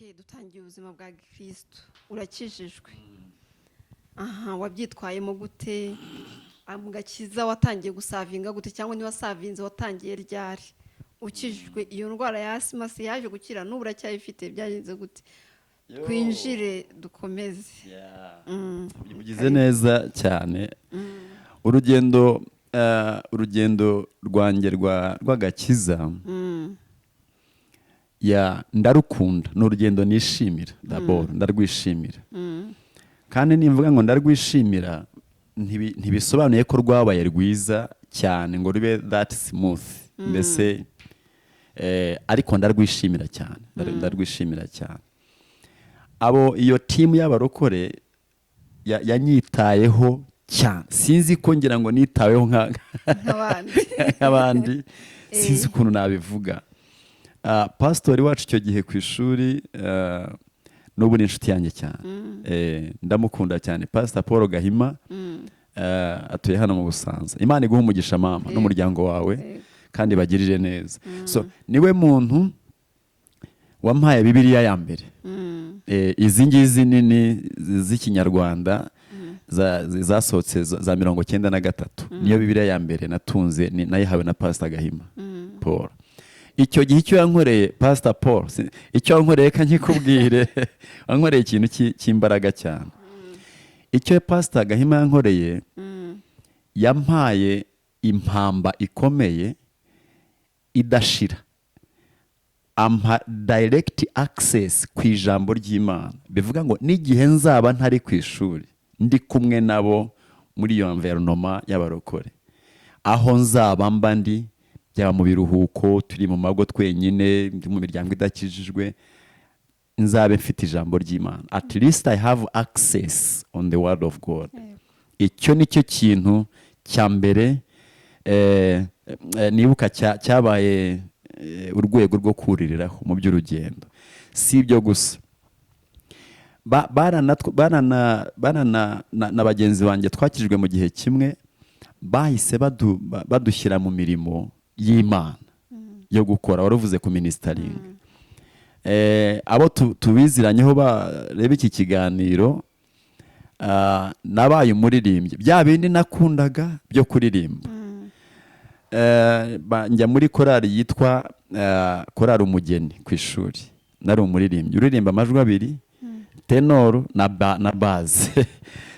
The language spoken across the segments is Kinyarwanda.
dutangiye ubuzima bwa Kristo urakijijwe aha wabyitwayemo gute mu gakiza watangiye gusavinga gute cyangwa niba savinze watangiye ryari ukijijwe iyo ndwara ya asima se yaje gukira n'ubu uracyayifite byagenze gute twinjire dukomeze bigize neza cyane urugendo rwanjye rw'agakiza ndarukunda ni urugendo nishimira d'abord ndarwishimira kandi nimvuga ngo ndarwishimira ntibisobanuye ko rwabaye rwiza cyane ngo rube that smooth mbese ariko ndarwishimira cyane abo iyo timu y'abarokore yanyitayeho cyane sinzi ko ngira ngo nitaweho nk'abandi sinzi ukuntu nabivuga pastori wacu icyo gihe ku ishuri n'ubu ni inshuti yanjye cyane ndamukunda cyane Pastor Paul Gahima atuye hano mu Busanza. Imana iguha umugisha mama n'umuryango wawe kandi bagirire neza. So niwe muntu wampaye Bibiliya ya mbere izi ngizi nini z'ikinyarwanda zasohotse za 93 niyo Bibiliya ya mbere natunze nayihawe na Pastor Gahima Paul. Icyo gihe icyo yankoreye Pastor Paul icyo yankoreye kanyikubwire wankoreye ikintu cy'imbaraga cyane. Icyo Pastor Gahima yankoreye yampaye impamba ikomeye idashira ampa direct access ku ijambo ry'Imana bivuga ngo n'igihe nzaba ntari ku ishuri ndi kumwe nabo muri iyo environnement y'abarokore aho nzaba mba ndi byaba mu biruhuko turi mu mago twenyine ndi mu miryango idakijijwe nzabe mfite ijambo ry'Imana at least I have access on the word of God. Icyo nicyo kintu cya mbere nibuka cyabaye urwego rwo kuririraho mu by'urugendo. Si ibyo gusa na bagenzi banjye twakijwe mu gihe kimwe bahise badushyira mu mirimo y'Imana yo gukora waravuze ku ministering abo tubiziranyeho bareba iki kiganiro nabaye umuririmbyi bya bindi nakundaga byo kuririmba njya muri korali yitwa korali umugeni ku ishuri nari umuririmbyi uririmba amajwi abiri tenor na base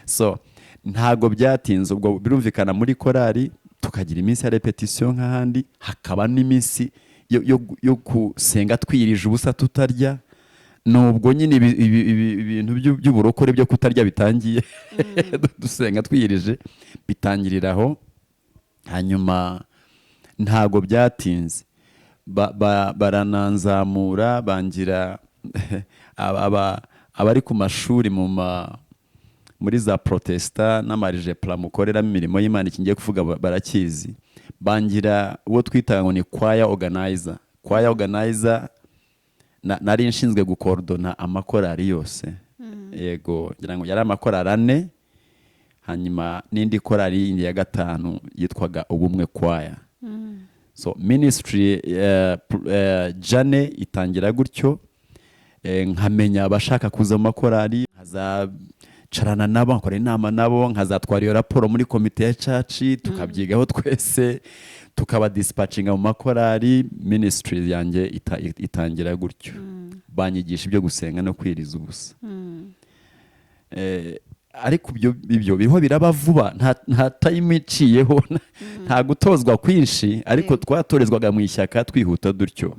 so ntago byatinze ubwo birumvikana muri korali tukagira iminsi ya repetition nk'ahandi hakaba n'iminsi yo gusenga twirije ubusa tutarya nubwo nyine ibintu by'uburokore byo kutarya bitangiye dusenga twirije bitangiriraho hanyuma ntago byatinze barananzamura bangira abari ku mashuri muri za protesta n'amarije plamukoreramo imirimo y'Imana ikingiye kuvuga barakizi bangira uwo twitaga ngo ni choir organizer nari nshinzwe gukordona amakorari yose yego ngira ngo yari amakorari 4 hanyuma n'indi korari yindi ya 5 yitwaga ubumwe choir. So ministry jane itangira gutyo nkamenya abashaka kuza mu makorari nkazacarana nabo nkora inama nabo nkazatwara iyo raporo muri komite ya church tukabyigaho twese tukaba dispatchinga mu makorari ministry yanjye itangira gutyo banyigisha ibyo gusenga no kwiriza ubusa ariko ibyo biho biraba vuba nta time iciyeho nta gutozwa kwinshi ariko twatorezwaga mu ishyaka twihuta dutyo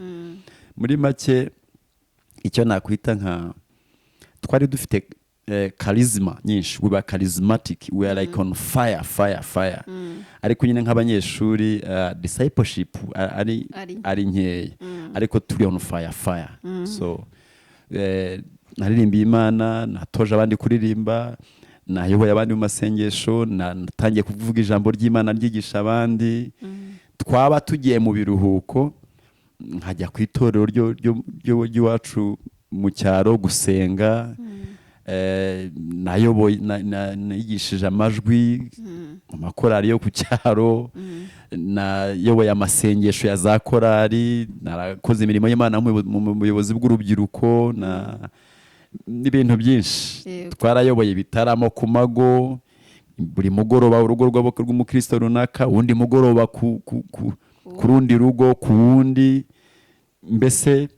muri make icyo nakwita nka twari dufite charisma nyinshi we were charismatic we were like on fire ariko nyine nk'abanyeshuri discipleship ari nkeya ariko turi on fire so naririmbiye Imana natoje abandi kuririmba nayoboye abandi mu masengesho natangiye kuvuga ijambo ry'Imana ryigisha abandi twaba tugiye mu biruhuko nkajya ku itorero ry'iwacu mu cyaro gusenga nayigishije amajwi mu makorari yo ku cyaro, nayoboye amasengesho ya za korari, narakoze imirimo y'Imana mu buyobozi bw'urubyiruko n'ibintu byinshi. Twarayoboye ibitaramo ku mago, buri mugoroba urugo rw'umukristo runaka, undi mugoroba ku rundi rugo, ku wundi. Mbese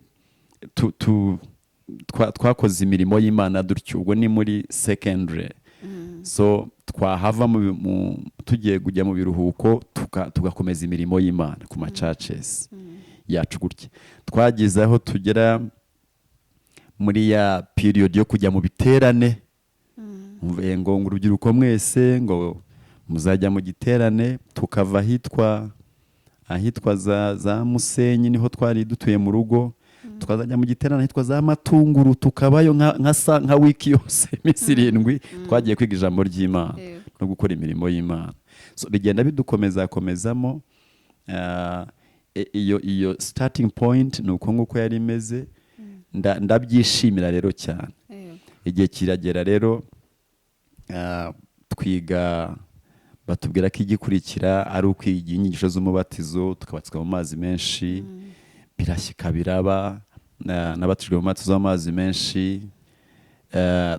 twakoze imirimo y'Imana dutyo. Ubwo ni muri secondary. So twahava tugiye kujya mu biruhuko tugakomeza imirimo y'Imana ku ma churches yacu gutya. Twagize aho tugera muri ya period yo kujya mu biterane, ngo urubyiruko mwese ngo muzajya mu giterane. Tukava ahitwa za Musenyi, niho twari dutuye mu rugo, tukazajya mu giterane ahitwa za Matunguru, tukabayo nka wiki yose, iminsi 7 twagiye kwiga ijambo ry'Imana no gukora imirimo y'Imana. So bigenda bidukomezamo. Iyo starting point ni uko nguko yari imeze. Ndabyishimira rero cyane. Igihe kiragera rero, twiga, batubwira ko igikurikira ari ukwiga inyigisho z'umubatizo, tukabatizwa mu mazi menshi. Birashyika biraba, n'abatijwe mu mubatizo w'amazi menshi.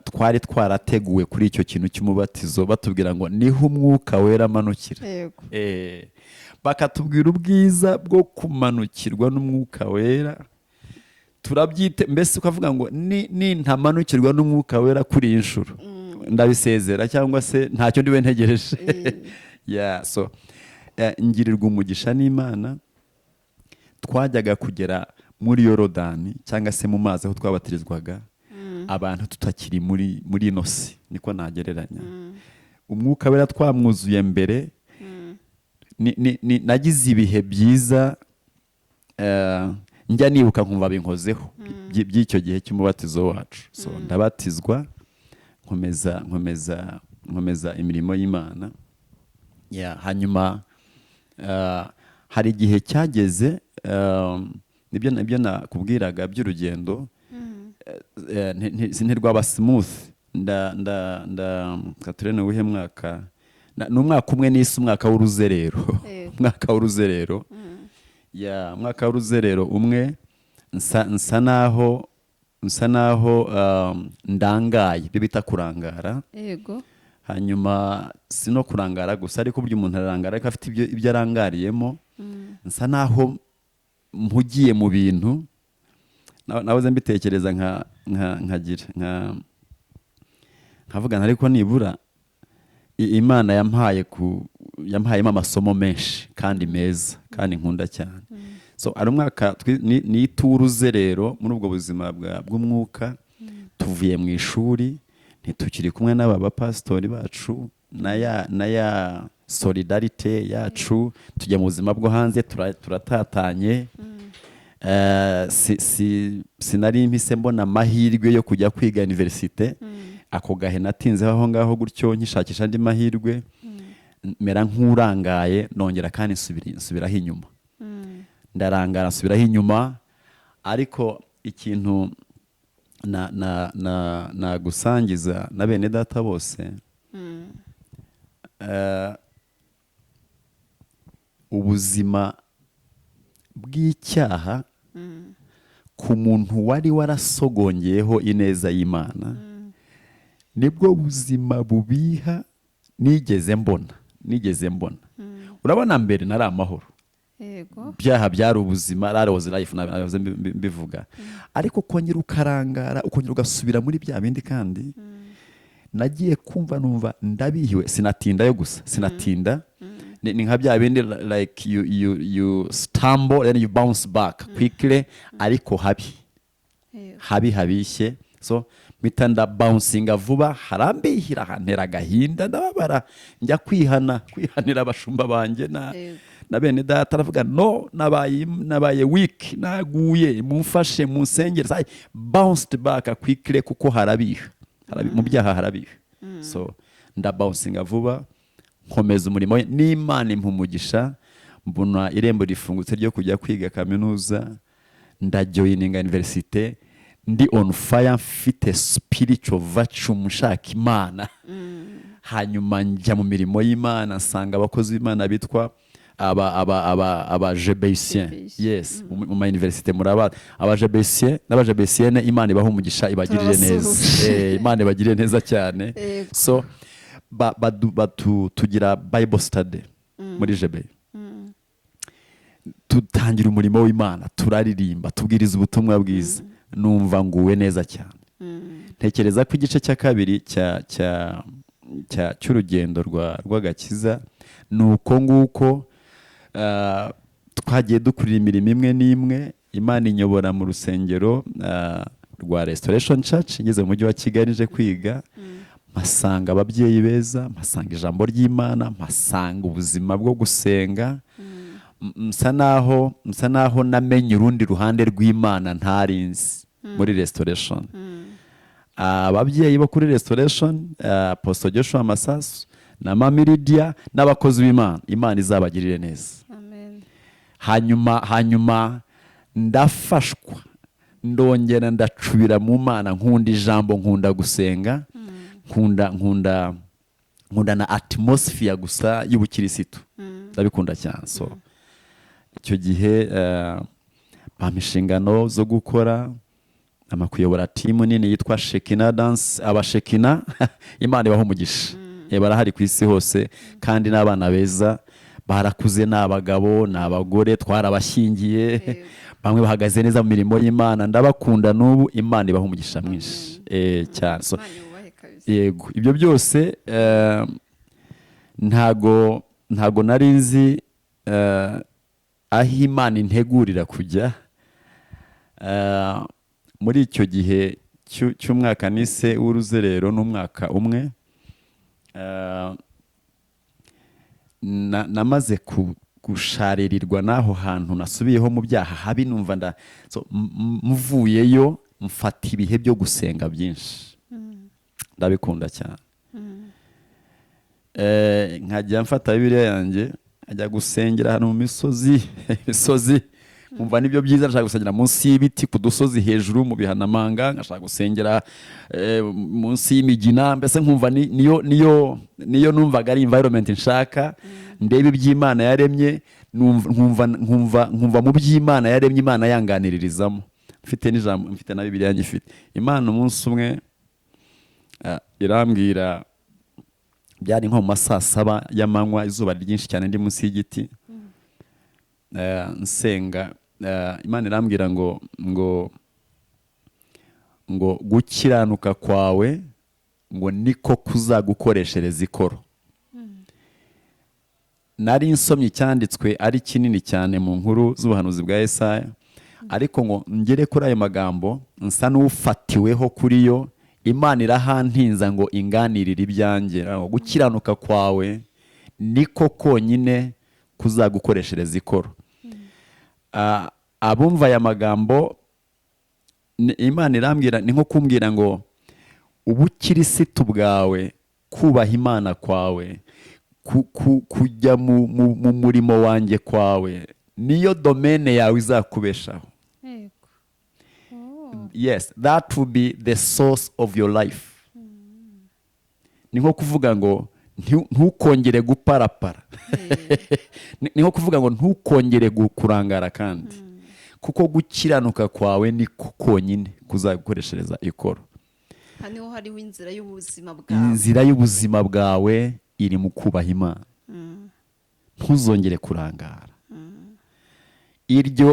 Twari twarateguwe kuri icyo kintu cy'umubatizo, batubwira ngo niho umwuka wera amanukira. Bakatubwira ubwiza bwo kumanukirwa n'umwuka wera. Turabyite, mbese ukavuga ngo nintamanukirwa n'umwuka wera kuri iyi nshuro ndabisezera, cyangwa se ntacyo ndiwe ntegereje. So ngirirwa umugisha n'Imana. Twajyaga kugera muri Yorodani cyangwa se mu mazi aho twabatirizwaga, abantu tutakiri muri ino si, niko nagereranya. Umwuka wera twamwuzuye mbere. Nagize ibihe byiza, njya nibuka nkumva binkozeho by'icyo gihe cy'umubatizo wacu. So ndabatizwa, nkomeza imirimo y'Imana. Hanyuma hari igihe cyageze, nibyo nakubwiraga by'urugendo, ntirwaba smooth. Katurene uwuhe mwaka? Ni umwaka umwe n'isi, umwaka w'uruzerero. Umwaka w'uruzerero. Umwaka w'uruzerero umwe, nsa naho ndangaye, ibyo bita kurangara. Hanyuma si no kurangara gusa, ariko burya umuntu arangara ariko afite ibyo arangariyemo. Nsa naho mpugiye mu bintu. Nahoze mbitekereza nkavugana, ariko nibura Imana yampayemo amasomo menshi kandi meza kandi nkunda cyane. So ari umwaka nita uw'uruzerero muri ubwo buzima bw'umwuka. Tuvuye mu ishuri, ntitukiri kumwe n'aba bapasitori bacu na ya solidarite yacu, tujya mu buzima bwo hanze, turatatanye. Sinari mpise mbona amahirwe yo kujya kwiga universite. Ako gahe natinzeho aho ngaho gutyo, nkishakisha andi mahirwe, mera nk'urangaye, nongera kandi nsubiraho inyuma. Ndarangara, nsubiraho inyuma. Ariko ikintu nagusangiza na bene data bose, ubuzima bw'icyaha ku muntu wari warasogongeyeho ineza y'Imana, nibwo buzima bubiha nigeze mbona. Urabona, mbere nari amahoro, byaha byari ubuzima, rose life navuze mbivuga. Ariko kongera ukarangara, ukongera ugasubira muri bya bindi, kandi nagiye kumva numva ndabihiwe. Sinatinda gusa. Ni nka bya bindi, like you stumble and you bounce back quickly, ariko habishye. So mpita bouncing vuba, harambihira, hantera agahinda, ndababara, njya kwihanira abashumba banjye na bene data. Aravuga no, nabaye weak, naguye, mumfashe, munsengere. Bounced back quickly, kuko harabiha mu byaha harabiha. So bouncing vuba, nkomeza umurimo n'Imana impa umugisha. Mbona irembo rifungutse ryo kujya kwiga kaminuza, ndajoyininga universite. ndi on fire mfite spiritual virtue mushaka imana hanyuma njya mu mirimo y'Imana nsanga abakozi b'Imana bitwa aba jebesien yes mu ma université muraba aba jebesien n'aba jebesienne Imana ibaho umugisha ibagirire neza Imana ibagirire neza cyane so tugira Bible study muri jebe tutangira umurimo w'Imana turaririmba tubwiriza ubutumwa bwiza numva nguwe neza cyane ntekereza ko igice cya kabiri cy'urugendo rw'agakiza ni uko nguko twagiye dukurira imirimo imwe n'imwe Imana inyobora mu rusengero rwa Restoration Church ngeze mu mujyi wa Kigali nje kwiga mpasanga ababyeyi beza mpasanga ijambo ry'Imana mpasanga ubuzima bwo gusenga msa naho namenye urundi ruhande rw'Imana ntarinzi muri Restoration ababyeyi bo kuri Restoration Apostle Joshua Masasu na Mama Lydia n'abakozi b'Imana Imana izabagirire neza hanyuma ndafashwa ndongera ndacubira mu Mana nkunda ijambo nkunda gusenga nkunda na atmosphere gusa y'ubukirisitu ndabikunda cyane so icyo gihe bamishingano zo gukora amakuyobora timu nini yitwa Shekina Dance abashekina Imana ibaho umugisha barahari ku isi hose kandi n'abana beza barakuze n'abagabo n'abagore twarabashyingiye bamwe bahagaze neza mu mirimo y'Imana ndabakunda n'ubu Imana ibaho umugisha mwinshi cyane so yego ibyo byose ntago narinzi aho Imana integurira kujya muri icyo gihe cy'umwaka nise w'uruzerero n'umwaka umwe namaze gusharirirwa n'aho hantu nasubiyeho mu byaha habi numva mvuyeyo mfata ibihe byo gusenga byinshi ndabikunda cyane nkajya mfata Bibiliya yanjye ajya gusengera hano mu misozi nkumva nibyo byiza nshaka gusengera munsi y'ibiti ku dusozi hejuru mu bihanamanga nkashaka gusengera munsi y'imigina mbese nkumva niyo numvaga ari environment nshaka ndebe iby'Imana yaremye nkumva mu by'Imana yaremye Imana yanganiririzamo mfite n'ijambo mfite na Bibiliya yanjye ifite Imana umunsi umwe irambwira byari nko mu masaa 7 y'amanywa izuba ryinshi cyane ndi munsi y'igiti nsenga Imana irambwira ngo gukiranuka kwawe ngo niko kuzagukoreshereza ikoro nari nsomye icyanditswe ari kinini cyane mu nkuru z'ubuhanuzi bwa Yesaya ariko ngo ngere kuri ayo magambo nsa n'ufatiweho kuri yo Imana irahantinza ngo inganirire ibyanjye gukiranuka kwawe niko konyine kuzagukoreshereza ikoro abumva aya magambo Imana irambwira ni nko kumbwira ngo ubukirisitu bwawe kubaha Imana kwawe kujya mu murimo wanjye kwawe niyo domene yawe izakubeshaho yes that will be the source of your life ni nko kuvuga ngo ntukongere guparapara ni nko kuvuga ngo ntukongere kurangara kandi kuko gukiranuka kwawe ni konyine kuzagukoreshereza ikoro hano hariho inzira y'ubuzima bwawe iri mu kubaha Imana ntuzongere kurangara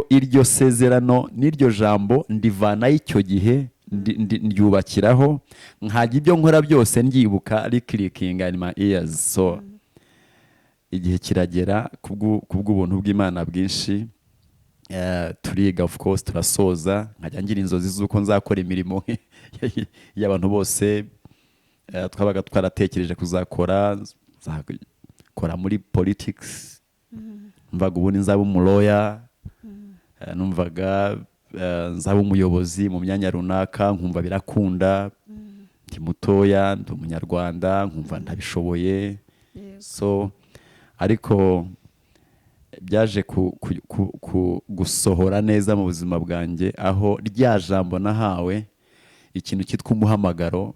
iryo sezerano n'iryo jambo ndivanaho icyo gihe ndyubakiraho nkajya ibyo nkora byose ndyibuka rikirikinga in my ears so igihe kiragera kubw'ubuntu bw'Imana bwinshi turiga of course turasoza nkajya ngira inzozi z'uko nzakora imirimo y'abantu bose twabaga twaratekereje kuzakora muri politics mvaga ubundi nzaba umuloya numvaga nzaba umuyobozi mu myanya runaka nkumva birakunda ndi mutoya ndi umunyarwanda nkumva ndabishoboye so ariko byaje gusohora neza mu buzima bwanjye, aho rya jambo nahawe, ikintu cyitwa umuhamagaro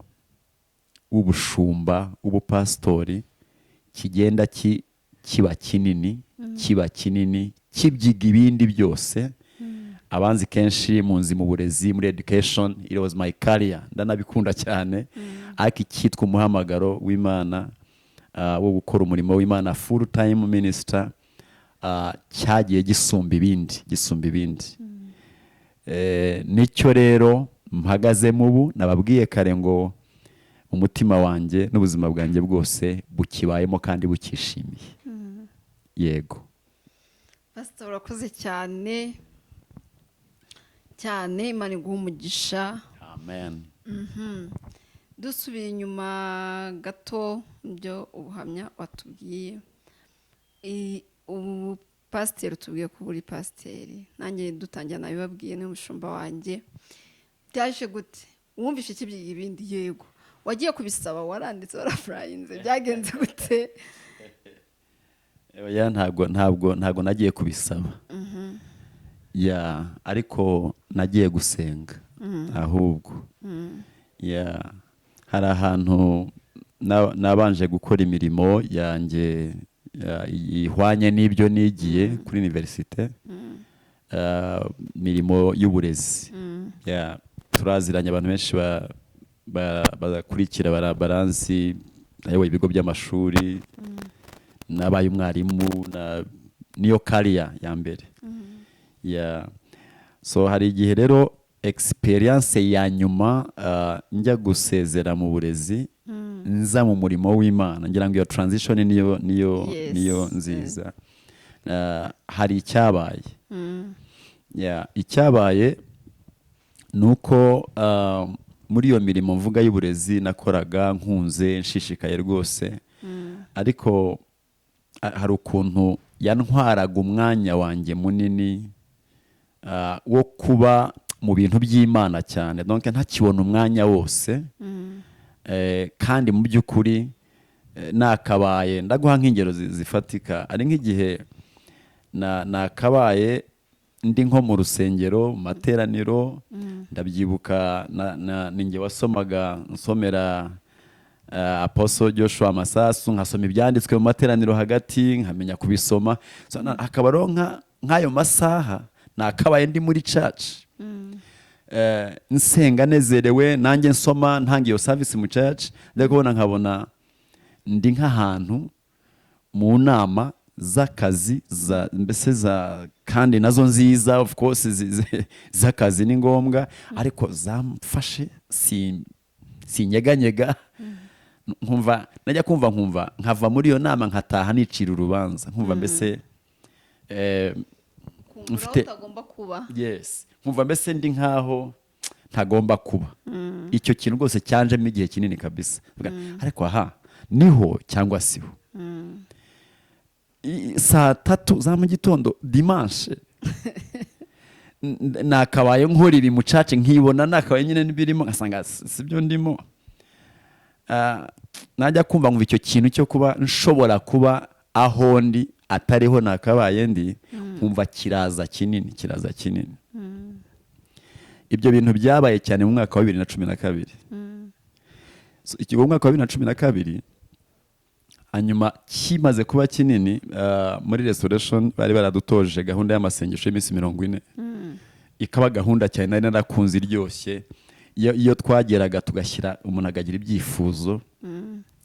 w'ubushumba, w'ubupasitori, kigenda kiba kinini, kiba kinini, kibyiga ibindi byose. Abanzi kenshi munzi mu burezi, muri education, it was my career, ndanabikunda cyane. Ariko icyitwa umuhamagaro w'Imana, wo gukora umurimo w'Imana full time minister, cyagiye gisumba ibindi. Nicyo rero mpagazemo ubu. Nababwiye kare ngo umutima wanjye n'ubuzima bwanjye bwose bukibayemo kandi bukishimiye. Yego pastor, urakoze cyane cyane, Imana iguha umugisha. amen. Dusubiye inyuma gato byo ubuhamya watubwiye, ubu pasiteri utubwiye ko uri pasiteri, nanjye dutangira nabibabwiye n'umushumba wanjye. Byaje gute? Wumvishe ikibyiga ibindi? Yego. Wagiye kubisaba, waranditse, warafurayinze, byagenze gute? Oya, ntabwo nagiye kubisaba. Ya, ariko nagiye gusenga. Ahubwo ya, hari ahantu nabanje gukora imirimo yanjye ihwanye n'ibyo nigiye kuri universite, mirimo y'uburezi. Ya, turaziranye, abantu benshi barakurikira, baranzi, nayoboye ibigo by'amashuri, nabaye umwarimu, niyo career ya mbere. Ya, so hari igihe rero experience ya nyuma, njya gusezera mu burezi, nza mu murimo w'Imana, ngira ngo iyo transition niyo nziza. Hari icyabaye. Ya, icyabaye nuko muri iyo mirimo mvuga y'uburezi nakoraga nkunze, nshishikaye rwose, ariko hari ukuntu yantwaraga umwanya wanjye munini wo kuba mu bintu by'Imana cyane, donc ntakibona umwanya wose. Kandi mu by'ukuri nakabaye, ndaguha nk'ingero zifatika, ari nk'igihe nakabaye ndi nko mu rusengero, mu materaniro. Ndabyibuka ninjye wasomaga, nsomera Apostle Joshua Masasu, nkasoma ibyanditswe mu materaniro hagati, nkamenya kubisoma. Hakaba rero nk'ayo masaha nakabaye ndi muri church, nsenga nezerewe, nanjye nsoma, ntangiye service mu church. Ndakubona nkabona ndi nk'ahantu mu nama z'akazi, mbese kandi nazo nziza, of course z'akazi ni ngombwa, ariko zamfashe sinyeganyega. Nkumva, najya kumva nkava muri iyo nama nkataha nicira urubanza, nkumva mbese mfite utagomba kuba. Yes, nkumva mbese ndi nkaho ntagomba kuba. Icyo kintu rwose cyanjemo igihe kinini kabisa. Ariko aha niho cyangwa siho. Saa 3 za mu gitondo dimanche nakabaye nkora ibi mu church, nkibona nakabaye nyine nibirimo, ngasanga sibyo ndimo. Najya kumva nkumva icyo kintu cyo kuba nshobora kuba aho ndi atariho nakabaye ndi, nkumva kiraza kinini. Ibyo bintu byabaye cyane mu mwaka wa 2012. So ikigo mu mwaka wa 2012, hanyuma kimaze kuba kinini, muri restoration bari baradutoje gahunda y'amasengesho y'iminsi 40. Ikaba gahunda cyane nari narakunze iryoshye. Iyo twageraga tugashyira, umuntu akagira ibyifuzo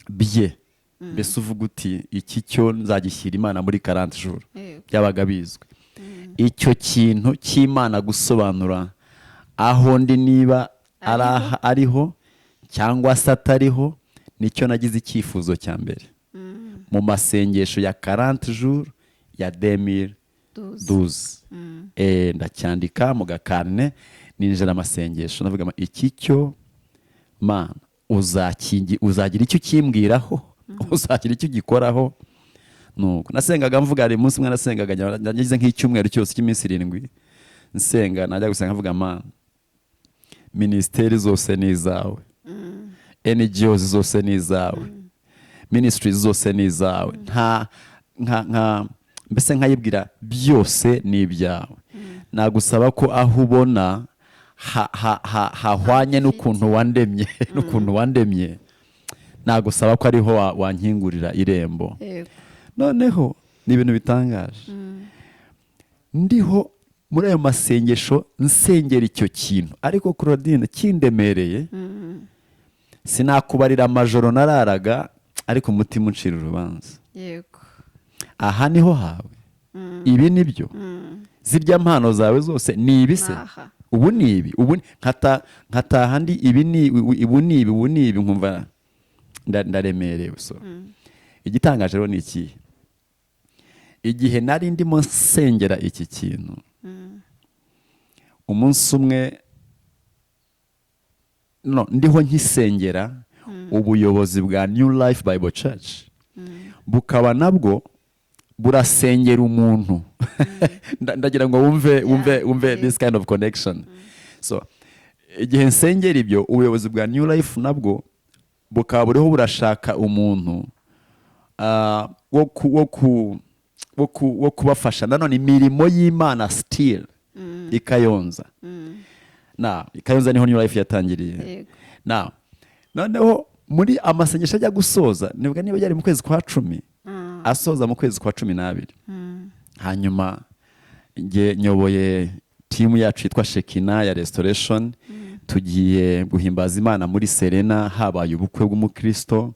bye, mbese uvuga uti iki cyo nzagishyira Imana muri 40 jours, byabaga bizwe. Icyo kintu cy'Imana gusobanura aho ndi, niba ariho cyangwa se atariho, nicyo nagize icyifuzo cya mbere mu masengesho ya 40 jours ya 2012. Ndacyandika mu gakarne, ninjira amasengesho, navuga iki cyo Mana uzagira icyo kimbwiraho, uzagira icyo gikoraho. Nuko nasengaga mvuga, ari umunsi mwe nasengaga, nagize nk'icyumweru cyose cy'iminsi 7 nsenga. Najya gusenga mvuga, Mana, ministeri zose ni izawe, NGOs zose ni izawe, ministries zose ni izawe. mbese nkayibwira byose ni ibyawe. Nagusaba ko aho ubona hahwanye n'ukuntu wandemye n'ukuntu wandemye, nagusaba ko ariho wankingurira irembo. Noneho ni ibintu bitangaje, ndiho muri ayo masengesho nsengera icyo kintu, ariko Claudine kindemereye, sinakubarira amajoro nararaga, ariko umutima uncira urubanza. Aha niho hawe, ibi nibyo, zirya mpano zawe zose ni ibise, ubu ni ibi, ubu nkataha ndi ibi ni ibu ni ibi, ubu ni ibi, nkumva ndaremerewe. So igitangaje rero ni iki, igihe nari ndimo nsengera iki kintu, umunsi umwe ndiho nkisengera, ubuyobozi bwa New Life Bible Church bukaba nabwo burasengera umuntu. Ndagira ngo wumve this kind of connection. So igihe nsengera ibyo, ubuyobozi bwa New Life nabwo bukaba buriho burashaka umuntu wo kubafasha nanone imirimo y'Imana still i Kayonza. I Kayonza niho New Life yatangiriye. Noneho muri amasengesho ajya gusoza, nibuka niba yari mu kwezi kwa 10, asoza mu kwezi kwa 12. Hanyuma nge nyoboye timu yacu yitwa Shekina ya Restoration, tugiye guhimbaza Imana muri Serena, habaye ubukwe bw'umukristo.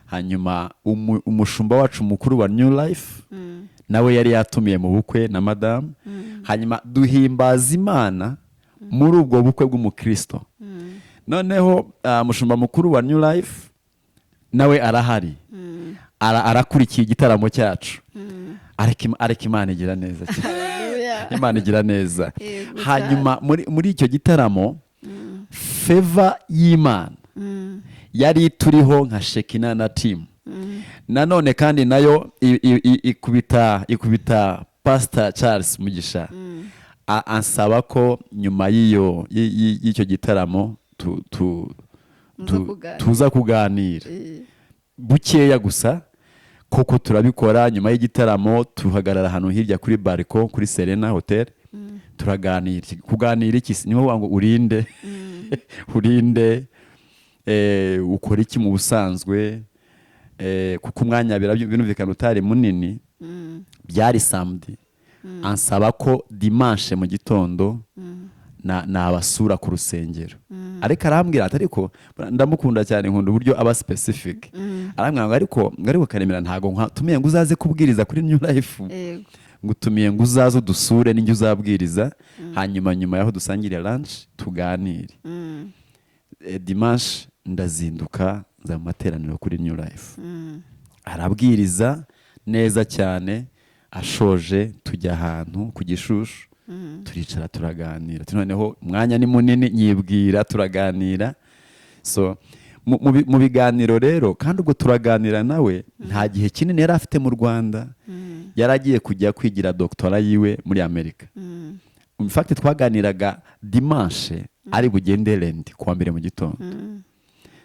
Hanyuma umushumba wacu mukuru wa New Life nawe yari yatumiye mu bukwe na madam. Hanyuma duhimbaza Imana muri ubwo bukwe bw'umukristo. Noneho umushumba mukuru wa New Life nawe arahari, arakurikiye igitaramo cyacu, ariko Imana igira neza cyane. Imana igira neza. Hanyuma muri icyo gitaramo, favor y'Imana yari turiho nka Shekina na team. Nanone kandi nayo ikubita Pastor Charles Mugisha, ansaba ko nyuma y'icyo gitaramo tuza kuganira bukeya gusa, koko turabikora. Nyuma y'igitaramo tuhagarara ahantu hirya kuri bariko kuri Serena Hotel, turaganira. Kuganira iki? Niho ngo urinde urinde ukora iki mu busanzwe, kuko umwanya birumvikana utari munini. Byari samedi, ansaba ko dimanche mu gitondo nabasura ku rusengero. Ariko arambwira ati, ariko ndamukunda cyane, nkunda uburyo aba specific. Arambwira ariko Karemera, ntago tumiye ngo uzaze kubwiriza kuri New Life, ngutumiye ngo uzaze udusure n'injye uzabwiriza, hanyuma yaho dusangire lunch tuganire. Dimanche ndazinduka nza mu materaniro kuri New Life, arabwiriza neza cyane. Ashoje tujya ahantu ku Gishushu, turicara turaganira. Noneho umwanya ni munini, nyibwira turaganira. So mu biganiro rero, kandi ubwo turaganira nawe nta gihe kinini yari afite mu Rwanda, yaragiye kujya kwigira doktora yiwe muri Amerika. In fact twaganiraga dimanche ari bugende Lendi kuwa mbere mu gitondo.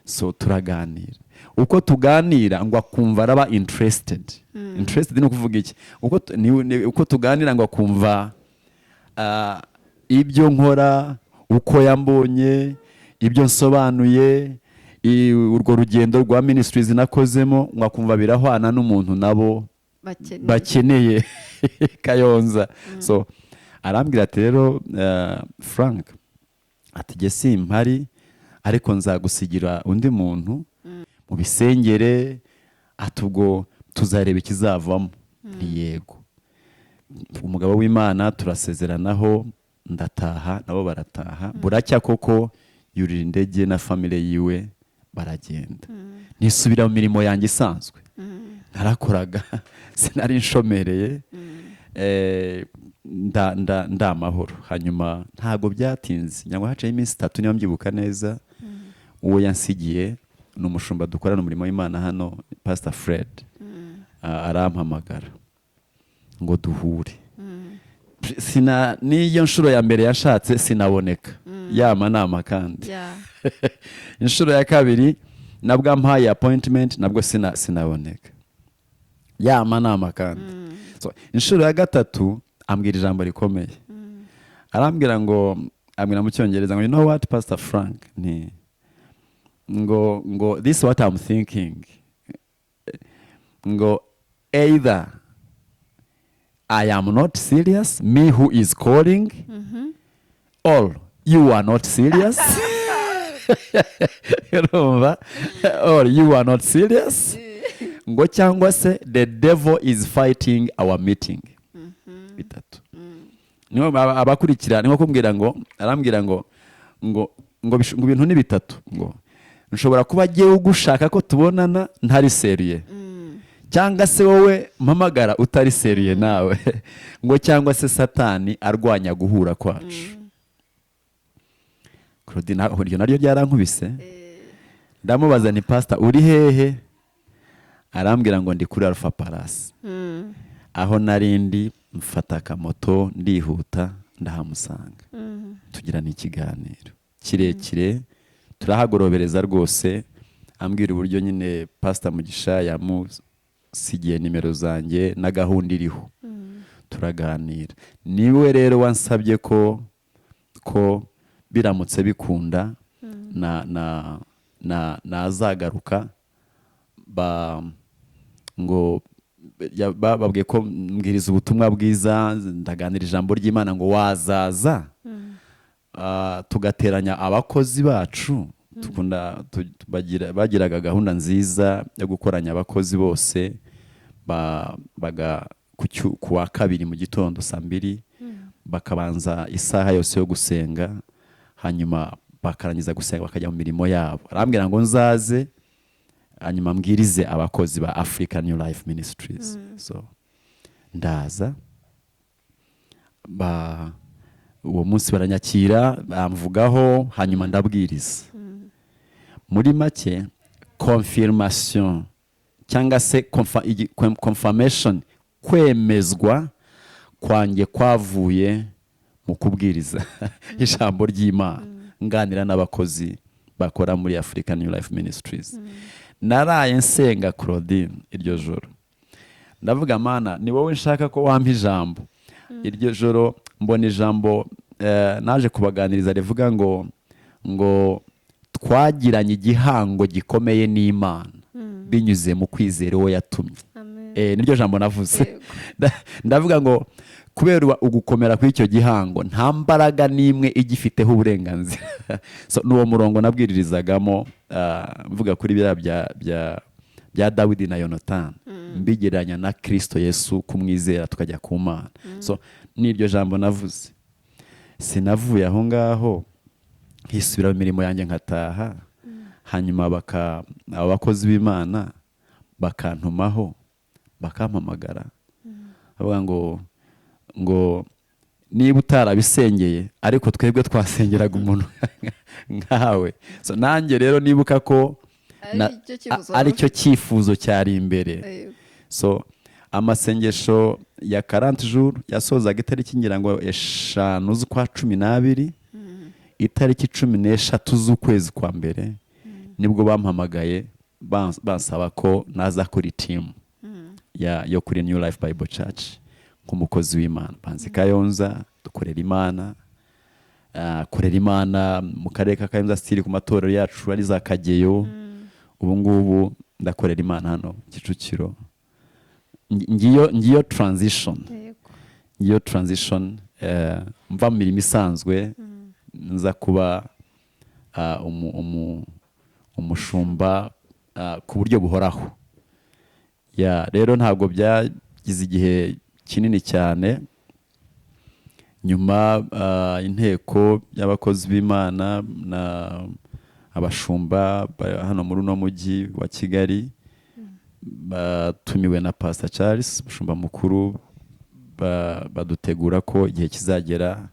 So turaganira, uko tuganira ngo akumva araba interested. Interested ni ukuvuga iki? Uko tuganira ngo akumva ibyo nkora, uko yambonye, ibyo nsobanuye, urwo rugendo rwa ministries nakozemo, ngo akumva birahwana n'umuntu nabo bakeneye Kayonza. So arambwira ati, rero Frank, ati jye simpari, ariko nzagusigira undi muntu mu bisengere, atubwo tuzareba ikizavamo. Yego. Umugabo w'Imana turasezeranaho, ndataha, nabo barataha. Buracya koko yurira indege na family yiwe baragenda. Nisubira mu mirimo yanjye isanzwe. Narakoraga, sinari nshomereye, ndamahoro. Hanyuma ntago byatinze, nyangwa haciye iminsi 3 niyo mbyibuka neza, uwo yansigiye ni umushumba dukorana umurimo w'Imana hano, Pastor Fred. Arampamagara ngo duhure. Niyo nshuro ya mbere yashatse sinaboneka, yama nama kandi. Inshuro ya kabiri nabwo ampaye appointment, nabwo sinaboneka, yama nama kandi. So, inshuro ya gatatu ambwira ijambo rikomeye, arambwira ngo, ambwira mu cyongereza ngo, you know what Pastor Frank, ngo this is what I'm thinking, ngo either I am not serious, me who is calling, or you are not serious. Urumva? Or you are not serious. Ngo cyangwa se the devil is fighting our meeting. Bitatu. Niho abakurikira niho kumbwira ngo, arambwira ngo ibintu ni bitatu, ngo nshobora kuba agiye ugushaka ko tubonana ntari seriye, cyangwa se wowe mpamagara utari seriye nawe, ngo cyangwa se satani arwanya guhura kwacu. Claudine, iryo naryo ryarankubise, ndamubaza ni pastor uri hehe? Arambwira ngo ndi kuri Alpha Palace. Aho narindi mfata akamoto ndihuta ndahamusanga, tugirana ikiganiro kirekire, turahagorobereza rwose, ambwira uburyo nyine Pastor Mugisha yamusigiye nimero zanjye na gahunda iriho, turaganira. Niwe rero wansabye ko biramutse bikunda nazagaruka, ngo bababwiye ko mbwiriza ubutumwa bwiza, ndaganira ijambo ry'Imana, ngo wazaza tugateranya abakozi bacu. Bagiraga gahunda nziza yo gukoranya abakozi bose, ku wa kabiri mu gitondo saa 2 bakabanza isaha yose yo gusenga, hanyuma bakarangiza gusenga bakajya mu mirimo yabo. Arambwira ngo nzaze hanyuma mbwirize abakozi ba African New Life Ministries. So ndaza, uwo munsi baranyakira, bamvugaho, hanyuma ndabwiriza. Muri make confirmation cyangwa se confirmation, kwemezwa kwanjye kwavuye mu kubwiriza ijambo ry'Imana, nganira n'abakozi bakora muri African New Life Ministries. Naraye nsenga Claudine iryo joro, ndavuga Mana, ni wowe nshaka ko wampa ijambo. Iryo joro mbona ijambo naje kubaganiriza rivuga ngo twagiranye igihango gikomeye n'Imana binyuze mu kwizera uwo yatumye. Niryo jambo navuze. Ndavuga ngo kubera ugukomera kw'icyo gihango nta mbaraga n'imwe igifiteho uburenganzira. So n'uwo murongo nabwiririzagamo, mvuga kuri bya Dawidi na Yonatani, mbigeranya na Kristo Yesu, kumwizera tukajya ku Mana. So n'iryo jambo navuze. Sinavuye aho ngaho hisubira mu mirimo yanjye nkataha, hanyuma abakozi b'Imana bakantumaho, bakampamagara, bavuga ngo niba utarabisengeye ariko twebwe twasengeraga umuntu nkawe. So nanjye rero nibuka ko ari cyo cyifuzo cyari imbere. So amasengesho ya 40 jours yasozaga itariki ngira ngo 5 z'ukwa 12, itariki 13 z'ukwezi kwa mbere nibwo bampamagaye bansaba ko naza kuri team yo kuri New Life Bible Church nk'umukozi w'Imana. Panzi Kayonza dukorera Imana mu karere ka Kayonza, stili ku matorero yacu ari za Kageyo. Ubu ngubu ndakorera Imana hano Kicukiro. Ngiyo transition mva mu mirimo isanzwe nza kuba umushumba ku buryo buhoraho. Rero ntabwo byagize igihe kinini cyane, nyuma inteko y'abakozi b'Imana na abashumba hano muri uno mujyi wa Kigali batumiwe na Pastor Charles, umushumba mukuru, badutegura ko igihe kizagera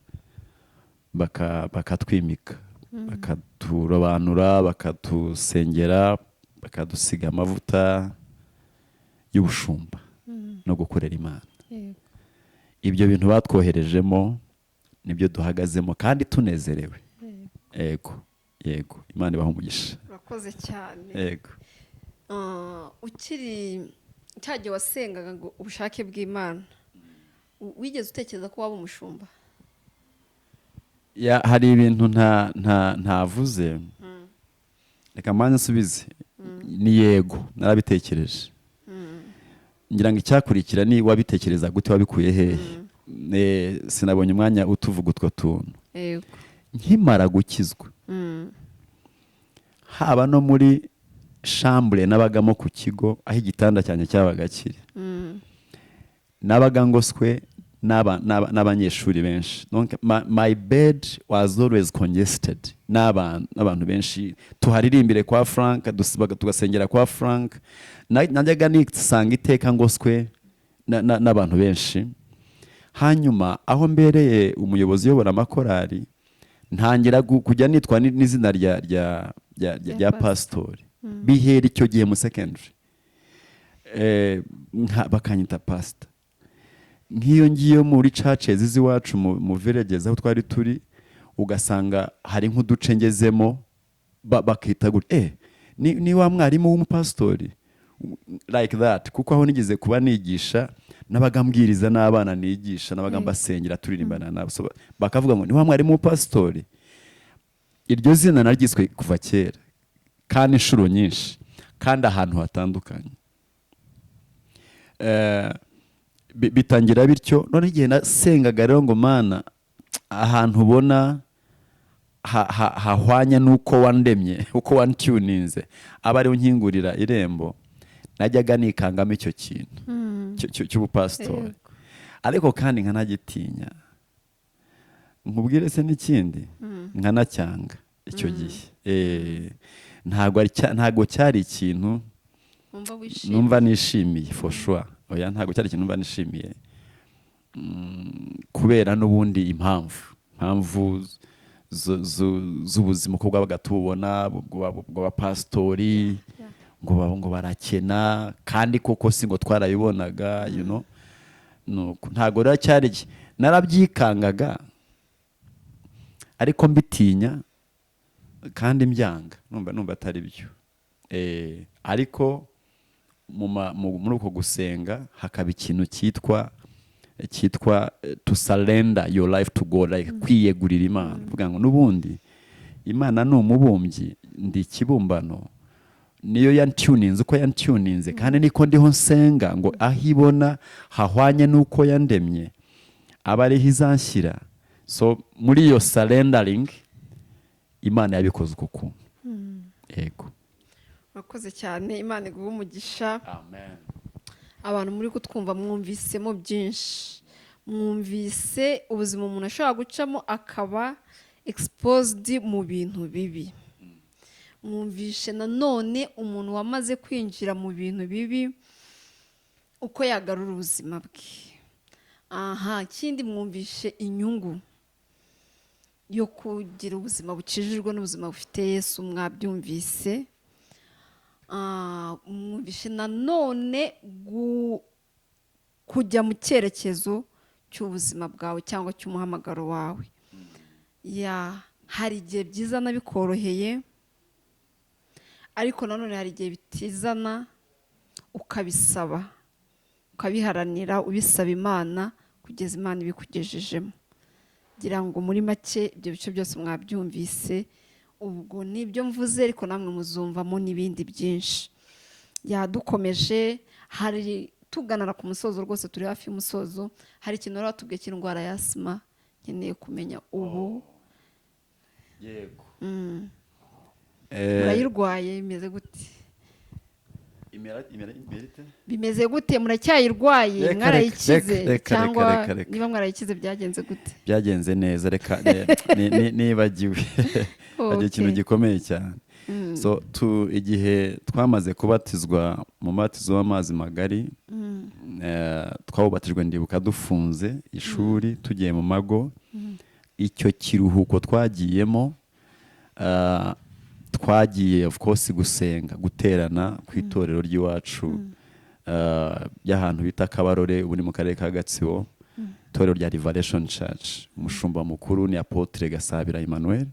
bakatwimika, bakaturobanura, bakatusengera, bakadusiga amavuta y'ubushumba no gukorera Imana. Ibyo bintu batwoherejemo nibyo duhagazemo kandi tunezerewe. Yego Imana ibaha umugisha. Urakoze cyane. Yego. Ukiri cyagiye wasengaga ngo ubushake bw'Imana wigeze utekereza ko waba umushumba? Hari ibintu ntavuze, reka mbanze nsubize. Ni yego narabitekereje. Ngira ngo icyakurikira ni wabitekereza gute, wabikuye hehe. Sinabonye umwanya utuvuga utwo tuntu. Yego. Nkimara gukizwa, haba no muri shambure nabagamo ku kigo aho igitanda cyanjye cyabaga kiri, nabaga ngoswe n'abanyeshuri benshi. Donc my bed was always congested n'abantu benshi. Tuharirimbire kwa Frank, tugasengera kwa Frank, najyaga nisanga iteka ngoswe n'abantu benshi. Hanyuma aho mbereye umuyobozi uyobora amakorari, ntangira kujya nitwa n'izina rya pastori. Bihera icyo gihe mu secondary, bakanyita pastor. Nk'iyo ngiyo muri churches z'iwacu mu villages aho twari turi, ugasanga hari nk'uduce ngezemo bakita gute, ni wa mwarimu w'umupastori like that. Kuko aho nigeze kuba nigisha, n'abagambwiriza n'abana nigisha, n'abagambasengera turirimbana nabo, bakavuga ngo ni wa mwarimu w'umupastori. Iryo zina naryiswe kuva kera, kandi inshuro nyinshi, kandi ahantu hatandukanye. Bitangira bityo. None igihe nasengaga rero ngo Mana, ahantu ubona hahwanya n'uko wandemye, uko wantuninze, aba ariho nkingurira irembo, najyaga nikangamo icyo kintu cy'ubupasitori. Ariko kandi nkanagitinya, nkubwire se n'ikindi, nkanacyanga icyo gihe. Ntago cyari ikintu numva nishimiye for sure. Oya, ntago cyari ikintu numva nishimiye, kubera n'ubundi impamvu z'ubuzima uko bwabaga tubona bw'abapasitori, ngo barakena, kandi koko si ngo twarabibonaga, you know. Ntago rero cyari, narabyikangaga ariko mbitinya kandi mbyanga, numva atari byo. Ariko muri uko gusenga hakaba ikintu cyitwa to surrender your life to God, like kwiyegurira Imana. Vuga ngo n'ubundi Imana ni umubumbyi, ndi ikibumbano, niyo yantuninze uko yantuninze, kandi niko ndiho nsenga ngo aho ibona hahwanye n'uko yandemye aba ariho izanshyira. So muri iyo surrendering, Imana yabikoze uko kuntu. Yego. Murakoze cyane, Imana iguhe umugisha. Amen. Abantu muri kutwumva mwumvisemo byinshi, mwumvise ubuzima umuntu ashobora gucamo akaba exposed mu bintu bibi. Mwumvishe nanone umuntu wamaze kwinjira mu bintu bibi uko yagarura ubuzima bwe. Kindi mwumvishe inyungu yo kugira ubuzima bukijijwe n'ubuzima bufite Yesu, mwabyumvise. Mwumvishe nanone kujya mu cyerekezo cy'ubuzima bwawe cyangwa cy'umuhamagaro wawe. Hari igihe byizana bikoroheye, ariko nanone hari igihe bitizana ukabisaba, ukabiharanira, ubisaba Imana kugeza Imana ibikugejejemo. Ngira ngo muri make ibyo bice byose mwabyumvise. Ubwo nibyo mvuze, ariko namwe muzumvamo n'ibindi byinshi. Dukomeje, hari tuganira ku musozo, rwose turi hafi y'umusozo. Hari ikintu rero batubwiye cy'indwara ya asima, nkeneye kumenya ubu. Yego. Murayirwaye, bimeze gute? Bimeze gute? Muracyayirwaye? Mwarayikize? Cyangwa niba mwarayikize byagenze gute? Byagenze neza. Reka nibagiwe. Hari ikintu gikomeye cyane. So igihe twamaze kubatizwa mu mubatizo w'amazi magari, twawubatijwe ndibuka dufunze ishuri tugiye mu mago. Icyo kiruhuko twagiyemo, twagiye of course gusenga, guterana ku itorero ry'iwacu y'ahantu bita Kabarore, ubu ni mu karere ka Gatsibo. Itorero rya Revelation Church. Umushumba mukuru ni Apotre Gasabira Emmanuel,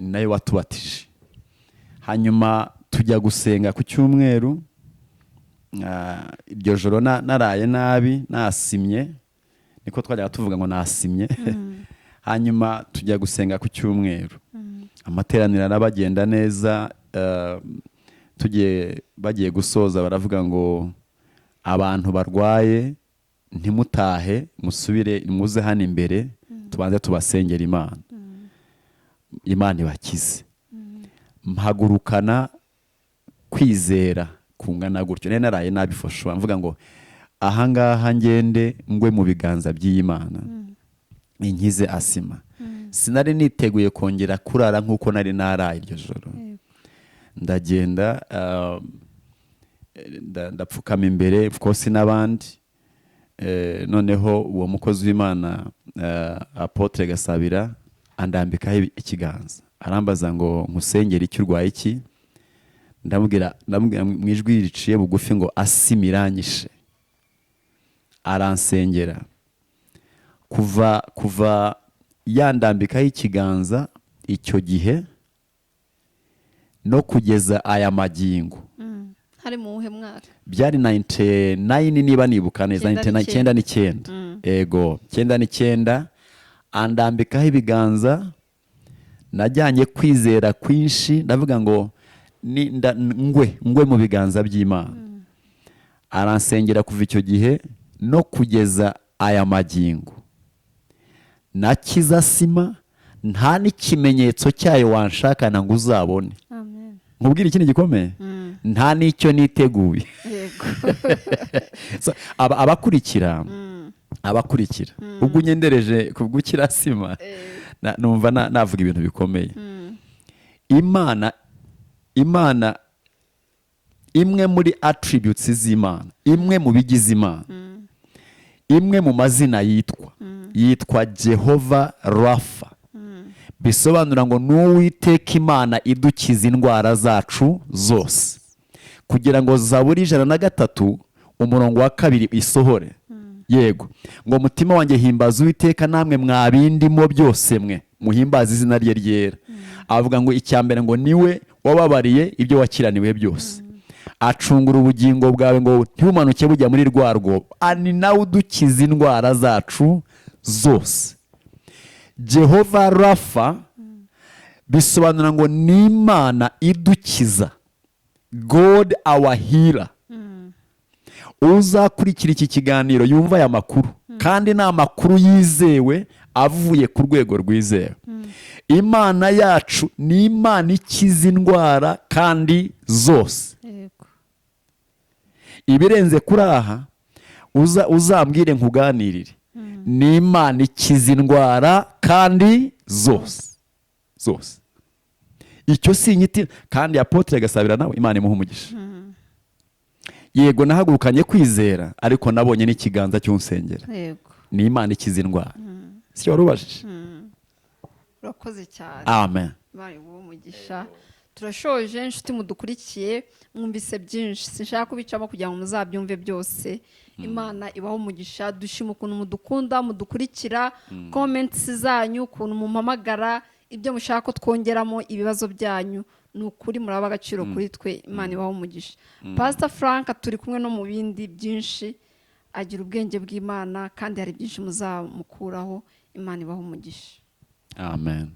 nayo watubatije. Hanyuma tujya gusenga ku cyumweru, iryo joro naraye nabi nasimye, niko twajyaga tuvuga ngo nasimye. Hanyuma tujya gusenga ku cyumweru, amateraniro arabagenda neza. Bagiye gusoza baravuga ngo abantu barwaye ntimutahe, musubire muze hano imbere tubanze tubasengera Imana, Imana ibakize. Mpagurukana kwizera kungana gutyo, naraye nabifashe mvuga ngo ahangaha ngende ngwe mu biganza by'Imana inkize asima. Sinari niteguye kongera kurara nk'uko nari naraye iryo joro. Ndagenda ndapfukama imbere of course n'abandi. Noneho uwo mukozi w'Imana Apotre Gasabira andambikaho ikiganza, arambaza ngo nkusengere icyo urwaye iki. Ndamubwira mu ijwi riciye bugufi ngo asima iranyishe. Aransengera kuva yandambikaho ikiganza icyo gihe no kugeza aya magingo. Hari mu wuhe mwaka? Byari 99 niba nibuka neza, 99. Ego 99 andambikaho ibiganza. Najyanye kwizera kwinshi, ndavuga ngo ngwe mu biganza by'Imana. Aransengera kuva icyo gihe no kugeza aya magingo. Nakiza sima, nta n'ikimenyetso cyayo wanshakana ngo uzabone. Amen. Nkubwira ikindi gikomeye, nta n'icyo niteguye. So, abakurikira ubwo unyendereje kubwukira sima, numva navuga ibintu bikomeye. Imana imwe muri attributes z'Imana, imwe mu bigize Imana, imwe mu mazina yitwa Jehova Rafa. Bisobanura ngo n'Uwiteka Imana idukiza indwara zacu zose. Kugira ngo Zaburi 103 umurongo wa 2 isohore. Yego, ngo mutima wanjye himbaza Uwiteka, namwe mwabindimo byose mwe muhimbaza izina rye ryera. Avuga ngo icyambere ngo niwe wababariye ibyo wakiraniwe byose. Acungura ubugingo bwawe ngo ntibumanuke bujya muri rwa rwobo. Ani nawe udukiza indwara zacu zose. Jehova Rafa bisobanura ngo ni Imana idukiza, God our healer. Uzakurikira iki kiganiro yumva aya makuru, kandi ni amakuru yizewe avuye ku rwego rwizewe. Imana yacu ni Imana ikiza indwara kandi zose. Ibirenze kuri aha uzambwire nkuganirire. Ni Imana ikiza indwara kandi zose. Icyo sinyiti, kandi Apotre Gasabira nawe Imana imuha umugisha. Yego, nahagurukanye kwizera, ariko nabonye n'ikiganza cy'unsengera. Ni Imana ikiza indwara. Si warubajije? Urakoze cyane. Amen. Imana imuha umugisha. Turashoje inshuti mudukurikiye, mwumvise byinshi, sinshaka kubicamo kugira ngo muzabyumve byose. Imana ibaho umugisha. Dushima ukuntu mudukunda, mudukurikira, comments zanyu, ukuntu mumpamagara, ibyo mushaka ko twongeramo ibibazo byanyu. Ni ukuri muraba agaciro kuri twe. Imana ibaho umugisha. Pastor Frank turi kumwe no mu bindi byinshi, agira ubwenge bw'Imana kandi hari byinshi muzamukuraho. Imana ibaho umugisha. Amen.